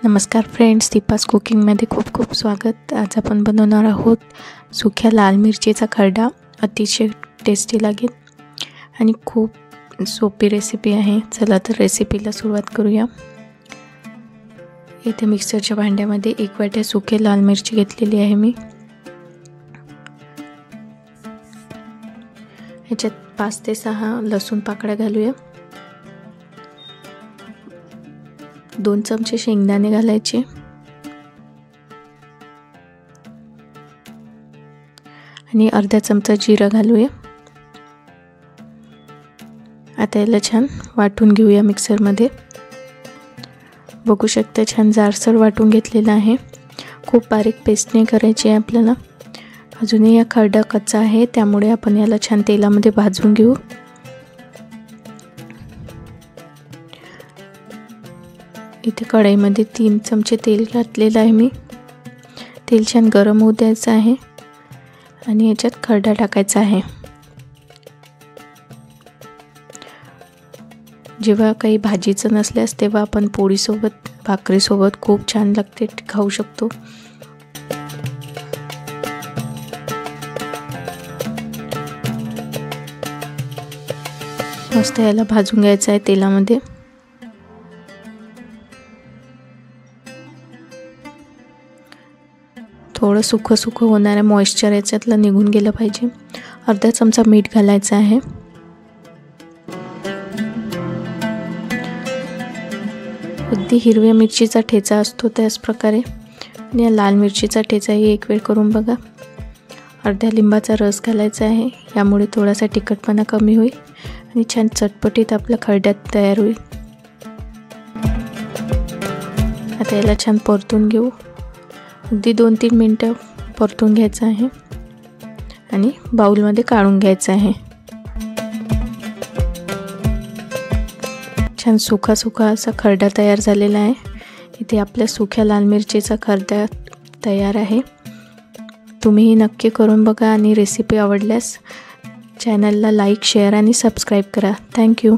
नमस्कार फ्रेंड्स, दीपास कुकिंगमध्ये खूप खूप स्वागत। आज आपण बनवणार आहोत सुक्या लाल मिरचीचा खरडा। अतिशय टेस्टी लागेल आणि खूप सोपी रेसिपी आहे। चला तर रेसिपीला सुरुवात करूया। इथे मिक्सरच्या भांड्यामध्ये 1 वाटी सुके लाल मिरची घेतलेली आहे मी। ह्याच्यात 5 ते 6 लसूण पाकळ्या घालूया। 2 चमचे शेंगदाणे घालायचे आणि अर्धा चमचा जिरा घालूया। आता याला छान वाटून घेऊया मिक्सरमध्ये। बघू शकता छान जाडसर वाटून घेतलेला आहे। खूप बारीक पेस्ट नाही करायची आहे आपल्याला। अजूनही हा खरडा कच्चा आहे, त्यामुळे आपण याला छान तेलामध्ये भाजून घेऊ। इथे कढईमध्ये 3 चमचे तेल घातलेलं आहे मी। तेल छान गरम होऊ द्यायचं आहे आणि याच्यात खरडा टाकायचा आहे। जेव्हा काही भाजीचं नसल्यास तेव्हा आपण पोळीसोबत भाकरीसोबत खूप छान लागते, खाऊ शकतो। मस्त याला भाजून घ्यायचं आहे तेलामध्ये। थोडं सुखं होणारे मॉइश्चर याच्यातलं निघून गेलं पाहिजे। अर्धा चमचा मीठ घालायचं आहे। अगदी हिरव्या मिरचीचा ठेचा असतो त्याच प्रकारे आणि या लाल मिरचीचा ठेचाही एक वेळ करून बघा। अर्ध्या लिंबाचा रस घालायचा आहे, यामुळे थोडासा तिखटपणा कमी होईल आणि छान चटपटीत आपला खरड्यात तयार होईल। आता याला छान परतून घेऊ। अगदी 2-3 मिनिटं परतून घ्यायचं आहे आणि बाउलमध्ये काढून घ्यायचं आहे। छान सुका असा खरडा तयार झालेला आहे। इथे आपल्या सुक्या लाल मिरचीचा खरडा तयार आहे। तुम्हीही नक्की करून बघा आणि रेसिपी आवडल्यास चॅनलला लाईक, शेअर आणि सबस्क्राईब करा। थँक्यू।